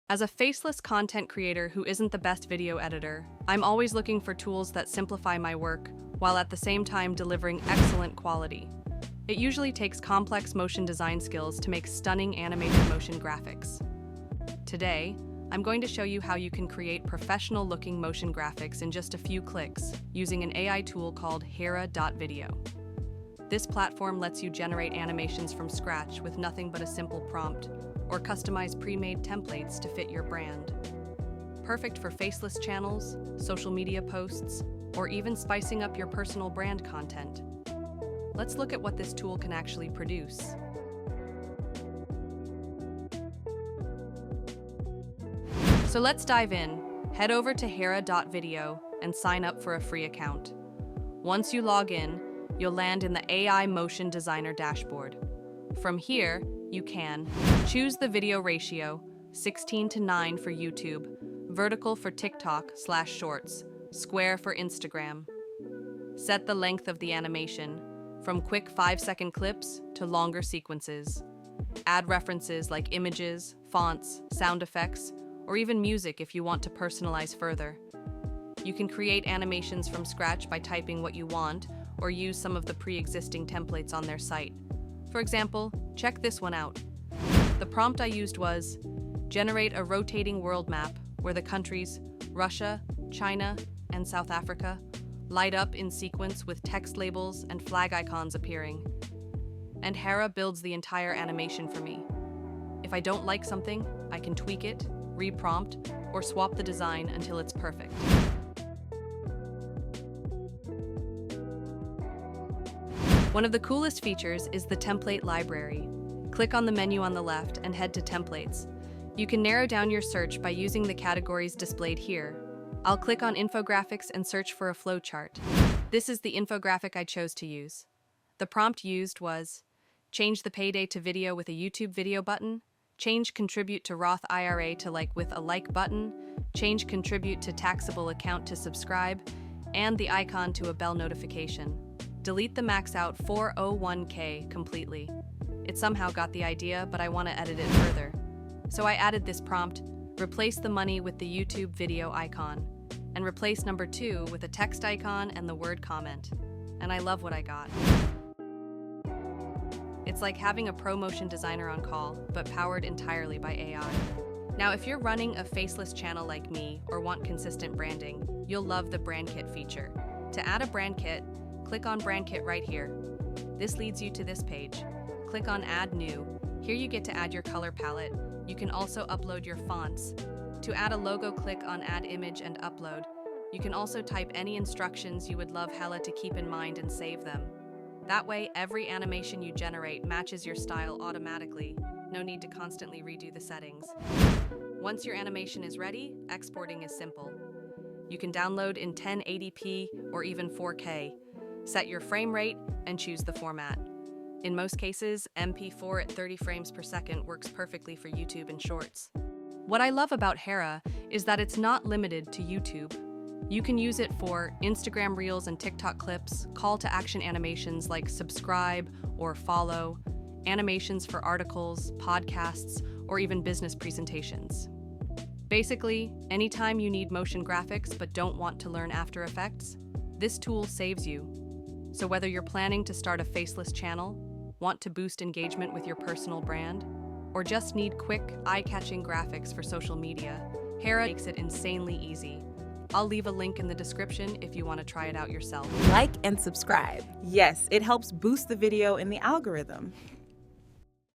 As a faceless content creator who isn't the best video editor, I'm always looking for tools that simplify my work while at the same time delivering excellent quality. It usually takes complex motion design skills to make stunning animated motion graphics. Today, I'm going to show you how you can create professional-looking motion graphics in just a few clicks using an AI tool called Hera.video. This platform lets you generate animations from scratch with nothing but a simple prompt, or customize pre-made templates to fit your brand. Perfect for faceless channels, social media posts, or even spicing up your personal brand content. Let's look at what this tool can actually produce. So let's dive in. Head over to Hera.video and sign up for a free account. Once you log in, you'll land in the AI Motion Designer dashboard. From here, you can choose the video ratio, 16:9 for YouTube, vertical for TikTok/Shorts, square for Instagram. Set the length of the animation, from quick 5-second clips to longer sequences. Add references like images, fonts, sound effects, or even music if you want to personalize further. You can create animations from scratch by typing what you want, or use some of the pre-existing templates on their site. For example, check this one out. The prompt I used was, generate a rotating world map where the countries Russia, China, and South Africa light up in sequence with text labels and flag icons appearing. And Hera builds the entire animation for me. If I don't like something, I can tweak it, re-prompt, or swap the design until it's perfect. One of the coolest features is the template library. Click on the menu on the left and head to Templates. You can narrow down your search by using the categories displayed here. I'll click on Infographics and search for a flowchart. This is the infographic I chose to use. The prompt used was, change the payday to video with a YouTube video button, change contribute to Roth IRA to like with a like button, change contribute to taxable account to subscribe, and the icon to a bell notification. Delete the max out 401k completely. It somehow got the idea, but I want to edit it further. So I added this prompt, replace the money with the YouTube video icon, and replace number 2 with a text icon and the word comment. And I love what I got. It's like having a pro motion designer on call, but powered entirely by AI. Now, if you're running a faceless channel like me or want consistent branding, you'll love the brand kit feature. To add a brand kit, click on Brand Kit right here. This leads you to this page. Click on Add New. Here you get to add your color palette. You can also upload your fonts. To add a logo, click on Add Image and Upload. You can also type any instructions you would love Hera to keep in mind and save them. That way, every animation you generate matches your style automatically. No need to constantly redo the settings. Once your animation is ready, exporting is simple. You can download in 1080p or even 4K. Set your frame rate and choose the format. In most cases, MP4 at 30 frames per second works perfectly for YouTube and Shorts. What I love about Hera is that it's not limited to YouTube. You can use it for Instagram Reels and TikTok clips, call to action animations like subscribe or follow, animations for articles, podcasts, or even business presentations. Basically, anytime you need motion graphics but don't want to learn After Effects, this tool saves you. So whether you're planning to start a faceless channel, want to boost engagement with your personal brand, or just need quick, eye-catching graphics for social media, Hera makes it insanely easy. I'll leave a link in the description if you want to try it out yourself. Like and subscribe. Yes, it helps boost the video in the algorithm.